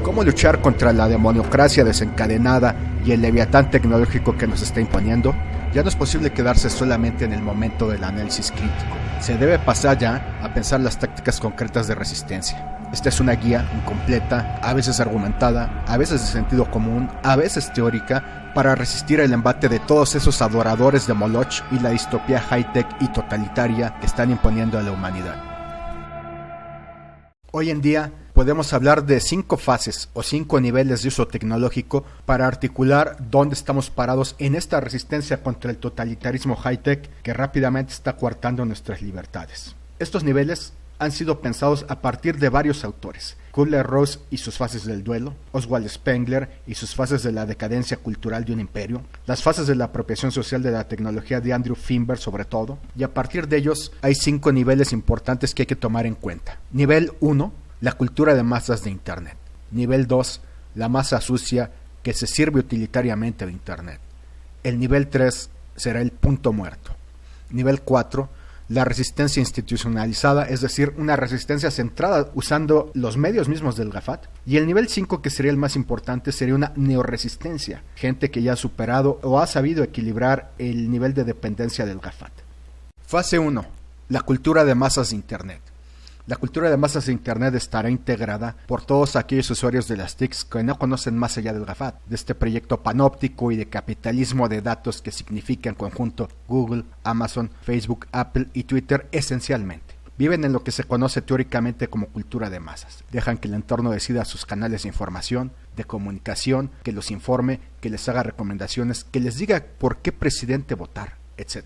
¿Cómo luchar contra la demoniocracia desencadenada y el leviatán tecnológico que nos está imponiendo? Ya no es posible quedarse solamente en el momento del análisis crítico. Se debe pasar ya a pensar las tácticas concretas de resistencia. Esta es una guía incompleta, a veces argumentada, a veces de sentido común, a veces teórica, para resistir el embate de todos esos adoradores de Moloch y la distopía high-tech y totalitaria que están imponiendo a la humanidad. Hoy en día podemos hablar de 5 fases o 5 niveles de uso tecnológico para articular dónde estamos parados en esta resistencia contra el totalitarismo high-tech que rápidamente está coartando nuestras libertades. Estos niveles han sido pensados a partir de varios autores: Kübler-Ross y sus fases del duelo, Oswald Spengler y sus fases de la decadencia cultural de un imperio, las fases de la apropiación social de la tecnología de Andrew Finberg sobre todo, y a partir de ellos hay 5 niveles importantes que hay que tomar en cuenta. Nivel 1, la cultura de masas de Internet. Nivel 2, la masa sucia que se sirve utilitariamente de Internet. El nivel 3 será el punto muerto. Nivel 4, la resistencia institucionalizada, es decir, una resistencia centrada usando los medios mismos del GAFAT. Y el nivel 5, que sería el más importante, sería una neoresistencia, gente que ya ha superado o ha sabido equilibrar el nivel de dependencia del GAFAT. Fase 1, la cultura de masas de Internet. La cultura de masas de Internet estará integrada por todos aquellos usuarios de las TICs que no conocen más allá del GAFAT, de este proyecto panóptico y de capitalismo de datos que significa en conjunto Google, Amazon, Facebook, Apple y Twitter esencialmente. Viven en lo que se conoce teóricamente como cultura de masas. Dejan que el entorno decida sus canales de información, de comunicación, que los informe, que les haga recomendaciones, que les diga por qué presidente votar, etc.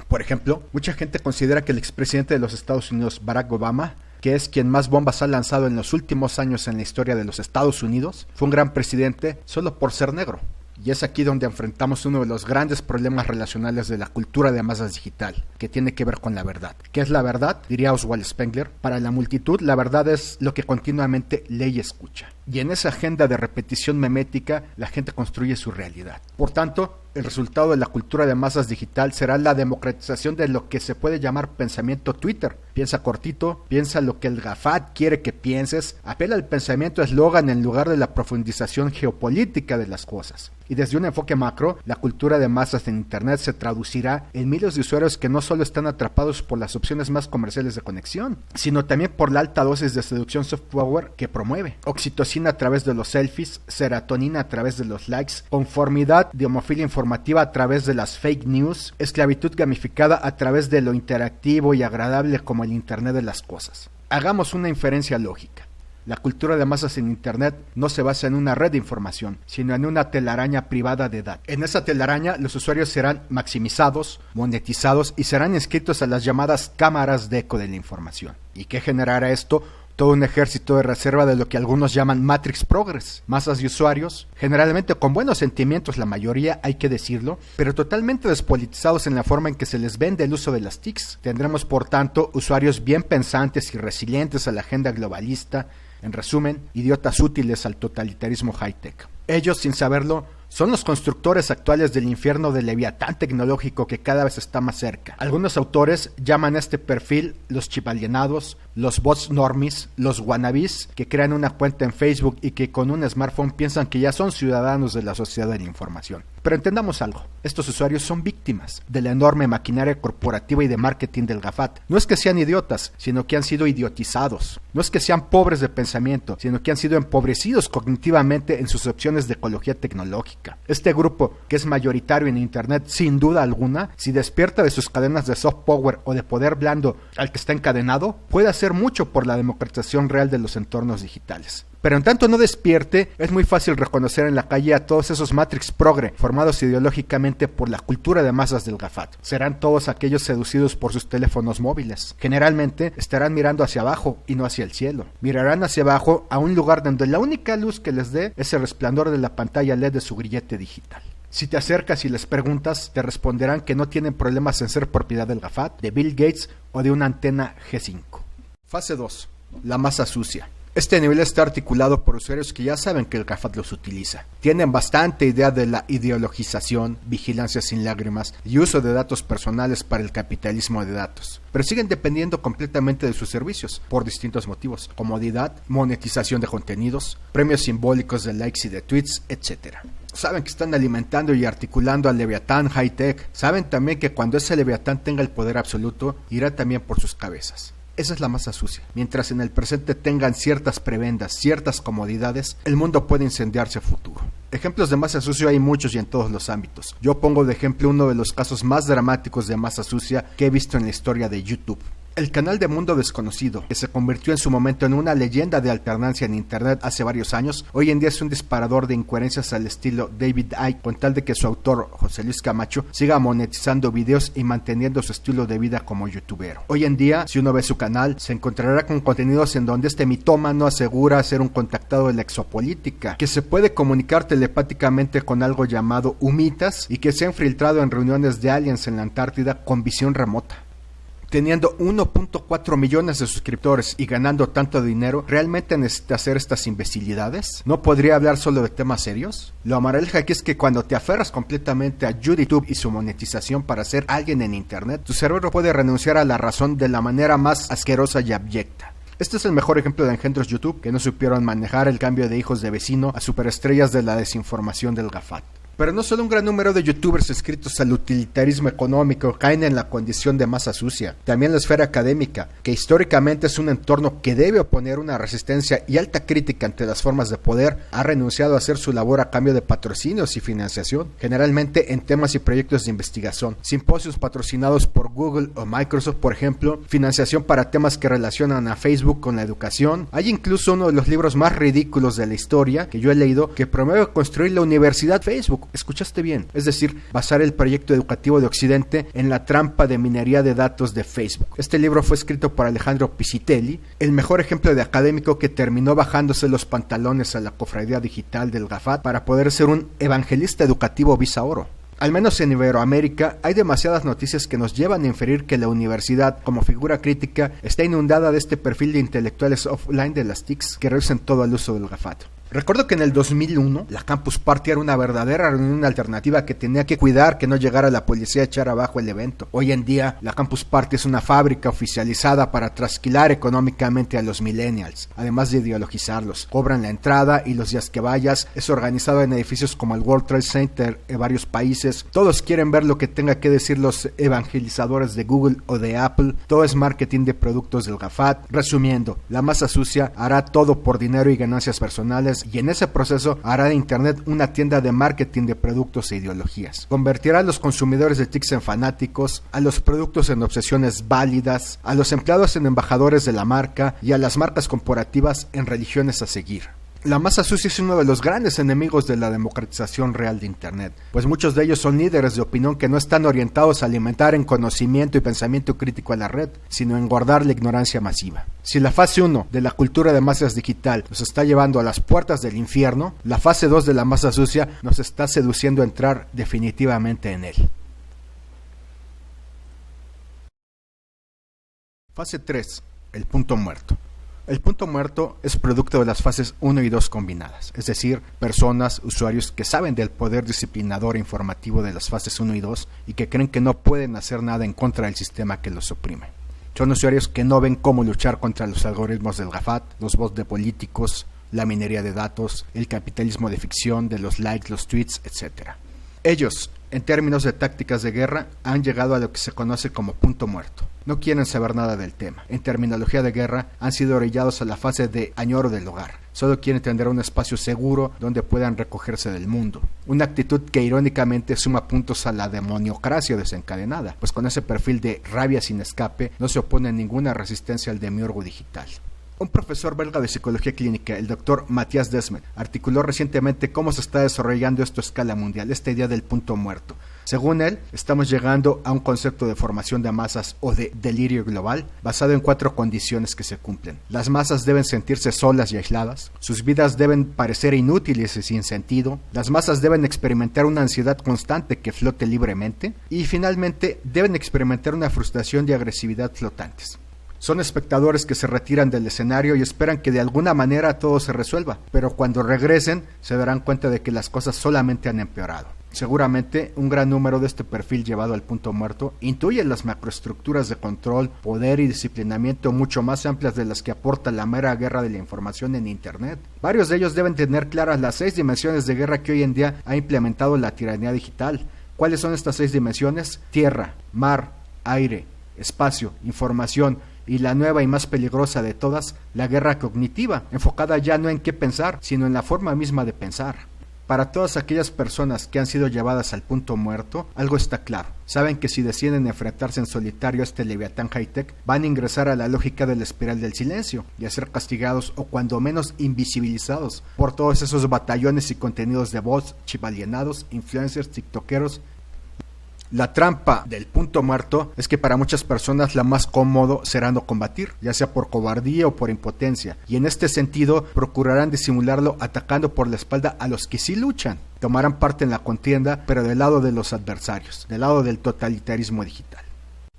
Por ejemplo, mucha gente considera que el expresidente de los Estados Unidos, Barack Obama, que es quien más bombas ha lanzado en los últimos años en la historia de los Estados Unidos, fue un gran presidente solo por ser negro. Y es aquí donde enfrentamos uno de los grandes problemas relacionales de la cultura de masas digital, que tiene que ver con la verdad. ¿Qué es la verdad? Diría Oswald Spengler. Para la multitud, la verdad es lo que continuamente lee y escucha. Y en esa agenda de repetición memética, la gente construye su realidad. Por tanto, el resultado de la cultura de masas digital será la democratización de lo que se puede llamar pensamiento Twitter. Piensa cortito, piensa lo que el GAFAT quiere que pienses, apela al pensamiento eslogan en lugar de la profundización geopolítica de las cosas. Y desde un enfoque macro, la cultura de masas en Internet se traducirá en miles de usuarios que no solo están atrapados por las opciones más comerciales de conexión, sino también por la alta dosis de seducción soft power que promueve. Oxitocina a través de los selfies, serotonina a través de los likes, conformidad de homofilia informativa a través de las fake news, esclavitud gamificada a través de lo interactivo y agradable como el Internet de las cosas. Hagamos una inferencia lógica. La cultura de masas en Internet no se basa en una red de información, sino en una telaraña privada de datos. En esa telaraña, los usuarios serán maximizados, monetizados y serán inscritos a las llamadas cámaras de eco de la información. ¿Y qué generará esto? Todo un ejército de reserva de lo que algunos llaman Matrix Progress, masas de usuarios, generalmente con buenos sentimientos la mayoría, hay que decirlo, pero totalmente despolitizados en la forma en que se les vende el uso de las TICs. Tendremos por tanto usuarios bien pensantes y resilientes a la agenda globalista, en resumen, idiotas útiles al totalitarismo high-tech. Ellos, sin saberlo, son los constructores actuales del infierno del leviatán tecnológico que cada vez está más cerca. Algunos autores llaman a este perfil los chivalienados, los bots normies, los wannabes que crean una cuenta en Facebook y que con un smartphone piensan que ya son ciudadanos de la sociedad de la información. Pero entendamos algo, estos usuarios son víctimas de la enorme maquinaria corporativa y de marketing del GAFAT. No es que sean idiotas, sino que han sido idiotizados. No es que sean pobres de pensamiento, sino que han sido empobrecidos cognitivamente en sus opciones de ecología tecnológica. Este grupo, que es mayoritario en Internet sin duda alguna, si despierta de sus cadenas de soft power o de poder blando al que está encadenado, puede hacer mucho por la democratización real de los entornos digitales. Pero en tanto no despierte, es muy fácil reconocer en la calle a todos esos Matrix Progre, formados ideológicamente por la cultura de masas del GAFAT. Serán todos aquellos seducidos por sus teléfonos móviles. Generalmente estarán mirando hacia abajo y no hacia el cielo. Mirarán hacia abajo a un lugar donde la única luz que les dé es el resplandor de la pantalla LED de su grillete digital. Si te acercas y les preguntas, te responderán que no tienen problemas en ser propiedad del GAFAT, de Bill Gates o de una antena G5. Fase 2. La masa sucia. Este nivel está articulado por usuarios que ya saben que el GAFAT los utiliza. Tienen bastante idea de la ideologización, vigilancia sin lágrimas y uso de datos personales para el capitalismo de datos. Pero siguen dependiendo completamente de sus servicios, por distintos motivos: comodidad, monetización de contenidos, premios simbólicos de likes y de tweets, etc. Saben que están alimentando y articulando al Leviatán High-Tech. Saben también que cuando ese Leviatán tenga el poder absoluto, irá también por sus cabezas. Esa es la masa sucia. Mientras en el presente tengan ciertas prebendas, ciertas comodidades, el mundo puede incendiarse a futuro. Ejemplos de masa sucia hay muchos y en todos los ámbitos. Yo pongo de ejemplo uno de los casos más dramáticos de masa sucia que he visto en la historia de YouTube. El canal de Mundo Desconocido, que se convirtió en su momento en una leyenda de alternancia en internet hace varios años, hoy en día es un disparador de incoherencias al estilo David Icke, con tal de que su autor, José Luis Camacho, siga monetizando videos y manteniendo su estilo de vida como youtubero. Hoy en día, si uno ve su canal, se encontrará con contenidos en donde este mitómano asegura ser un contactado de la exopolítica, que se puede comunicar telepáticamente con algo llamado humitas y que se ha infiltrado en reuniones de aliens en la Antártida con visión remota. Teniendo 1.4 millones de suscriptores y ganando tanto dinero, ¿realmente necesita hacer estas imbecilidades? ¿No podría hablar solo de temas serios? Lo amarelja aquí es que cuando te aferras completamente a YouTube y su monetización para ser alguien en internet, tu cerebro puede renunciar a la razón de la manera más asquerosa y abyecta. Este es el mejor ejemplo de engendros YouTube que no supieron manejar el cambio de hijos de vecino a superestrellas de la desinformación del GAFAT. Pero no solo un gran número de youtubers inscritos al utilitarismo económico caen en la condición de masa sucia, también la esfera académica, que históricamente es un entorno que debe oponer una resistencia y alta crítica ante las formas de poder, ha renunciado a hacer su labor a cambio de patrocinios y financiación, generalmente en temas y proyectos de investigación, simposios patrocinados por Google o Microsoft, por ejemplo, financiación para temas que relacionan a Facebook con la educación. Hay incluso uno de los libros más ridículos de la historia que yo he leído que promueve construir la Universidad Facebook. Escuchaste bien, es decir, basar el proyecto educativo de Occidente en la trampa de minería de datos de Facebook. Este libro fue escrito por Alejandro Piscitelli, el mejor ejemplo de académico que terminó bajándose los pantalones a la cofradía digital del GAFAT para poder ser un evangelista educativo visa oro. Al menos en Iberoamérica hay demasiadas noticias que nos llevan a inferir que la universidad, como figura crítica, está inundada de este perfil de intelectuales offline de las TICs que rehusan todo al uso del GAFAT. Recuerdo que en el 2001 la Campus Party era una verdadera reunión alternativa que tenía que cuidar que no llegara la policía a echar abajo el evento. Hoy en día la Campus Party es una fábrica oficializada para trasquilar económicamente a los millennials, además de ideologizarlos. Cobran la entrada y los días que vayas, es organizado en edificios como el World Trade Center en varios países. Todos quieren ver lo que tenga que decir los evangelizadores de Google o de Apple. Todo es marketing de productos del GAFAT. Resumiendo, la masa sucia hará todo por dinero y ganancias personales, y en ese proceso hará de internet una tienda de marketing de productos e ideologías. Convertirá a los consumidores de TICs en fanáticos, a los productos en obsesiones válidas, a los empleados en embajadores de la marca y a las marcas corporativas en religiones a seguir. La masa sucia es uno de los grandes enemigos de la democratización real de internet, pues muchos de ellos son líderes de opinión que no están orientados a alimentar en conocimiento y pensamiento crítico a la red, sino en guardar la ignorancia masiva. Si la fase 1 de la cultura de masas digital nos está llevando a las puertas del infierno, la fase 2 de la masa sucia nos está seduciendo a entrar definitivamente en él. Fase 3. El punto muerto. El punto muerto es producto de las fases 1 y 2 combinadas, es decir, personas, usuarios que saben del poder disciplinador e informativo de las fases 1 y 2 y que creen que no pueden hacer nada en contra del sistema que los oprime. Son usuarios que no ven cómo luchar contra los algoritmos del GAFAT, los bots de políticos, la minería de datos, el capitalismo de ficción, de los likes, los tweets, etc. Ellos, en términos de tácticas de guerra, han llegado a lo que se conoce como punto muerto. No quieren saber nada del tema. En terminología de guerra, han sido orillados a la fase de añoro del hogar. Solo quieren tener un espacio seguro donde puedan recogerse del mundo. Una actitud que irónicamente suma puntos a la demoniocracia desencadenada, pues con ese perfil de rabia sin escape no se opone ninguna resistencia al demiurgo digital. Un profesor belga de psicología clínica, el doctor Matthias Desmet, articuló recientemente cómo se está desarrollando esto a escala mundial, esta idea del punto muerto. Según él, estamos llegando a un concepto de formación de masas o de delirio global basado en 4 condiciones que se cumplen. Las masas deben sentirse solas y aisladas, sus vidas deben parecer inútiles y sin sentido, las masas deben experimentar una ansiedad constante que flote libremente y finalmente deben experimentar una frustración y agresividad flotantes. Son espectadores que se retiran del escenario y esperan que de alguna manera todo se resuelva, pero cuando regresen se darán cuenta de que las cosas solamente han empeorado. Seguramente un gran número de este perfil llevado al punto muerto intuye las macroestructuras de control, poder y disciplinamiento mucho más amplias de las que aporta la mera guerra de la información en Internet. Varios de ellos deben tener claras las 6 dimensiones de guerra que hoy en día ha implementado la tiranía digital. ¿Cuáles son estas 6 dimensiones? Tierra, mar, aire, espacio, información y la nueva y más peligrosa de todas, la guerra cognitiva, enfocada ya no en qué pensar, sino en la forma misma de pensar. Para todas aquellas personas que han sido llevadas al punto muerto, algo está claro. Saben que si deciden enfrentarse en solitario a este leviatán high-tech, van a ingresar a la lógica de la espiral del silencio y a ser castigados o cuando menos invisibilizados por todos esos batallones y contenidos de bots, chivalienados, influencers, tiktokeros. La trampa del punto muerto es que para muchas personas la más cómodo será no combatir, ya sea por cobardía o por impotencia, y en este sentido procurarán disimularlo atacando por la espalda a los que sí luchan. Tomarán parte en la contienda, pero del lado de los adversarios, del lado del totalitarismo digital.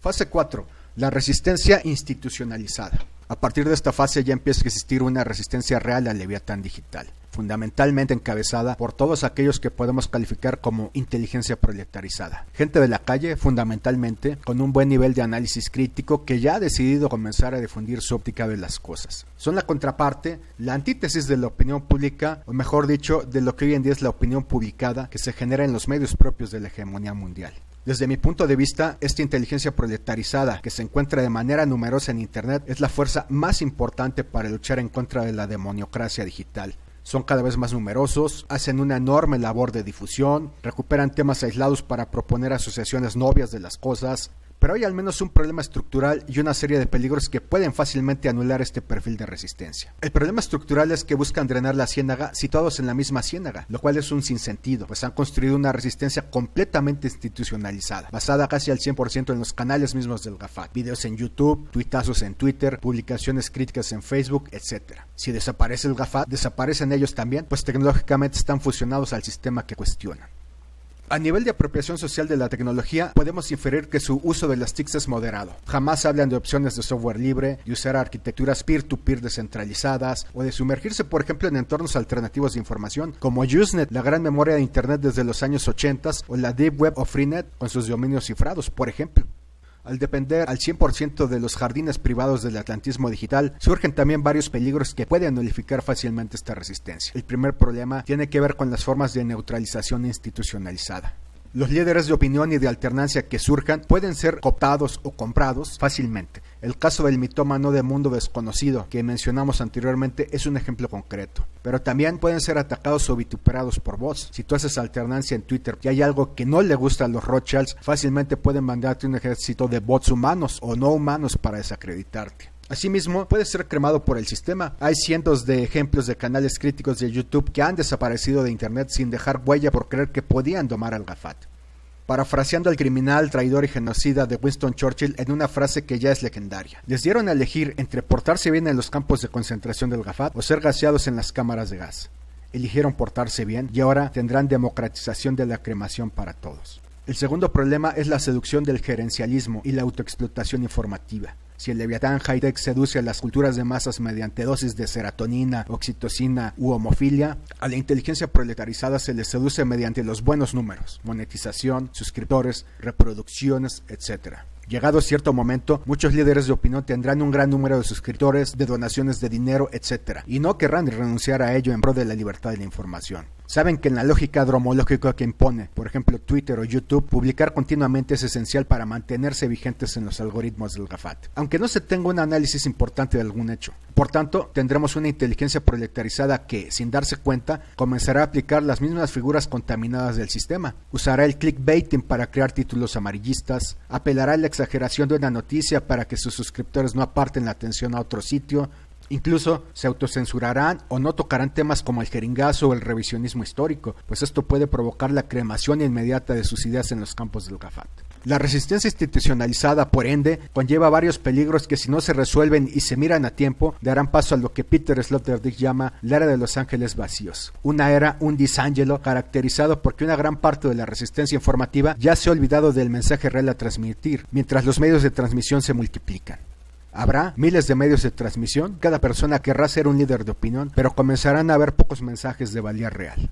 Fase 4. La resistencia institucionalizada. A partir de esta fase ya empieza a existir una resistencia real al leviatán digital, fundamentalmente encabezada por todos aquellos que podemos calificar como inteligencia proletarizada. Gente de la calle, fundamentalmente, con un buen nivel de análisis crítico que ya ha decidido comenzar a difundir su óptica de las cosas. Son la contraparte, la antítesis de la opinión pública, o mejor dicho, de lo que hoy en día es la opinión publicada que se genera en los medios propios de la hegemonía mundial. Desde mi punto de vista, esta inteligencia proletarizada que se encuentra de manera numerosa en Internet es la fuerza más importante para luchar en contra de la demoniocracia digital. Son cada vez más numerosos, hacen una enorme labor de difusión, recuperan temas aislados para proponer asociaciones novias de las cosas, pero hay al menos un problema estructural y una serie de peligros que pueden fácilmente anular este perfil de resistencia. El problema estructural es que buscan drenar la ciénaga situados en la misma ciénaga, lo cual es un sinsentido, pues han construido una resistencia completamente institucionalizada, basada casi al 100% en los canales mismos del GAFAT, videos en YouTube, tuitazos en Twitter, publicaciones críticas en Facebook, etc. Si desaparece el GAFAT, desaparecen ellos también, pues tecnológicamente están fusionados al sistema que cuestionan. A nivel de apropiación social de la tecnología, podemos inferir que su uso de las TICs es moderado. Jamás hablan de opciones de software libre, de usar arquitecturas peer-to-peer descentralizadas, o de sumergirse, por ejemplo, en entornos alternativos de información, como Usenet, la gran memoria de Internet desde los años 80, o la Deep Web o Freenet, con sus dominios cifrados, por ejemplo. Al depender al 100% de los jardines privados del atlantismo digital, surgen también varios peligros que pueden nulificar fácilmente esta resistencia. El primer problema tiene que ver con las formas de neutralización institucionalizada. Los líderes de opinión y de alternancia que surjan pueden ser cooptados o comprados fácilmente. El caso del mitómano de Mundo Desconocido que mencionamos anteriormente es un ejemplo concreto. Pero también pueden ser atacados o vituperados por bots. Si tú haces alternancia en Twitter y hay algo que no le gusta a los Rothschilds, fácilmente pueden mandarte un ejército de bots humanos o no humanos para desacreditarte. Asimismo, puede ser cremado por el sistema. Hay cientos de ejemplos de canales críticos de YouTube que han desaparecido de Internet sin dejar huella por creer que podían domar al GAFAT. Parafraseando al criminal, traidor y genocida de Winston Churchill en una frase que ya es legendaria. Les dieron a elegir entre portarse bien en los campos de concentración del GAFAT o ser gaseados en las cámaras de gas. Eligieron portarse bien y ahora tendrán democratización de la cremación para todos. El segundo problema es la seducción del gerencialismo y la autoexplotación informativa. Si el leviatán high-tech seduce a las culturas de masas mediante dosis de serotonina, oxitocina u homofilia, a la inteligencia proletarizada se le seduce mediante los buenos números, monetización, suscriptores, reproducciones, etc. Llegado cierto momento, muchos líderes de opinión tendrán un gran número de suscriptores, de donaciones de dinero, etc. y no querrán renunciar a ello en pro de la libertad de la información. Saben que en la lógica dromológica que impone, por ejemplo Twitter o YouTube, publicar continuamente es esencial para mantenerse vigentes en los algoritmos del GAFAT, aunque no se tenga un análisis importante de algún hecho. Por tanto, tendremos una inteligencia proletarizada que, sin darse cuenta, comenzará a aplicar las mismas figuras contaminadas del sistema. Usará el clickbaiting para crear títulos amarillistas, apelará a la exageración de una noticia para que sus suscriptores no aparten la atención a otro sitio. Incluso se autocensurarán o no tocarán temas como el jeringazo o el revisionismo histórico, pues esto puede provocar la cremación inmediata de sus ideas en los campos del GAFAT. La resistencia institucionalizada, por ende, conlleva varios peligros que si no se resuelven y se miran a tiempo, darán paso a lo que Peter Sloterdijk llama la era de los ángeles vacíos. Una era, un disangelo, caracterizado porque una gran parte de la resistencia informativa ya se ha olvidado del mensaje real a transmitir, mientras los medios de transmisión se multiplican. Habrá miles de medios de transmisión, cada persona querrá ser un líder de opinión, pero comenzarán a haber pocos mensajes de valía real.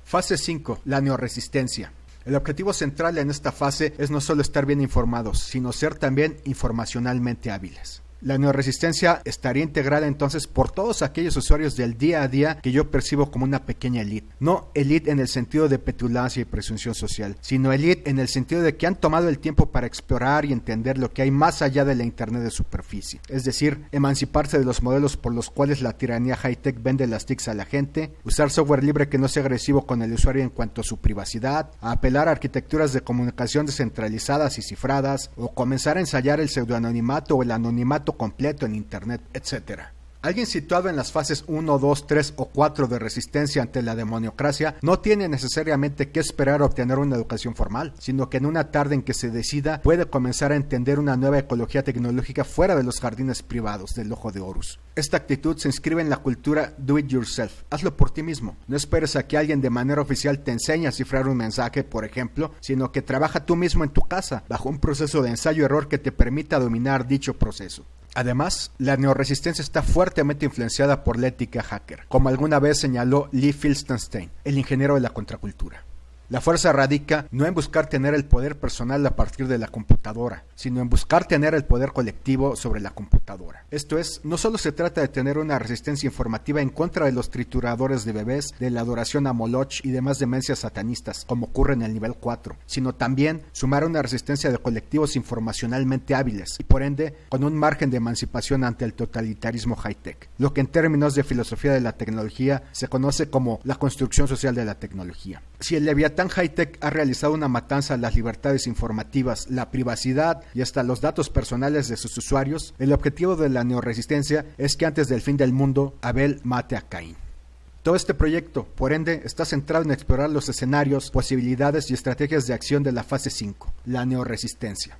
Fase 5. La neoresistencia. El objetivo central en esta fase es no solo estar bien informados, sino ser también informacionalmente hábiles. La neoresistencia estaría integrada entonces por todos aquellos usuarios del día a día que yo percibo como una pequeña elite. No elite en el sentido de petulancia y presunción social, sino elite en el sentido de que han tomado el tiempo para explorar y entender lo que hay más allá de la internet de superficie. Es decir, emanciparse de los modelos por los cuales la tiranía high-tech vende las TICs a la gente, usar software libre que no sea agresivo con el usuario en cuanto a su privacidad, a apelar a arquitecturas de comunicación descentralizadas y cifradas, o comenzar a ensayar el pseudoanonimato o el anonimato completo en internet, etc. Alguien situado en las fases 1, 2, 3 o 4 de resistencia ante la demoniocracia no tiene necesariamente que esperar a obtener una educación formal, sino que en una tarde en que se decida puede comenzar a entender una nueva ecología tecnológica fuera de los jardines privados del ojo de Horus. Esta actitud se inscribe en la cultura do it yourself, hazlo por ti mismo. No esperes a que alguien de manera oficial te enseñe a cifrar un mensaje, por ejemplo, sino que trabaja tú mismo en tu casa, bajo un proceso de ensayo-error que te permita dominar dicho proceso. Además, la neoresistencia está fuertemente influenciada por la ética hacker, como alguna vez señaló Lee Filstenstein, el ingeniero de la contracultura. La fuerza radica no en buscar tener el poder personal a partir de la computadora, sino en buscar tener el poder colectivo sobre la computadora. Esto es, no solo se trata de tener una resistencia informativa en contra de los trituradores de bebés, de la adoración a Moloch y demás demencias satanistas, como ocurre en el nivel 4, sino también sumar una resistencia de colectivos informacionalmente hábiles y por ende con un margen de emancipación ante el totalitarismo high-tech, lo que en términos de filosofía de la tecnología se conoce como la construcción social de la tecnología. Si el Leviatán high-tech ha realizado una matanza a las libertades informativas, la privacidad y hasta los datos personales de sus usuarios, el objetivo de la neoresistencia es que antes del fin del mundo, Abel mate a Caín. Todo este proyecto, por ende, está centrado en explorar los escenarios, posibilidades y estrategias de acción de la fase 5, la neoresistencia.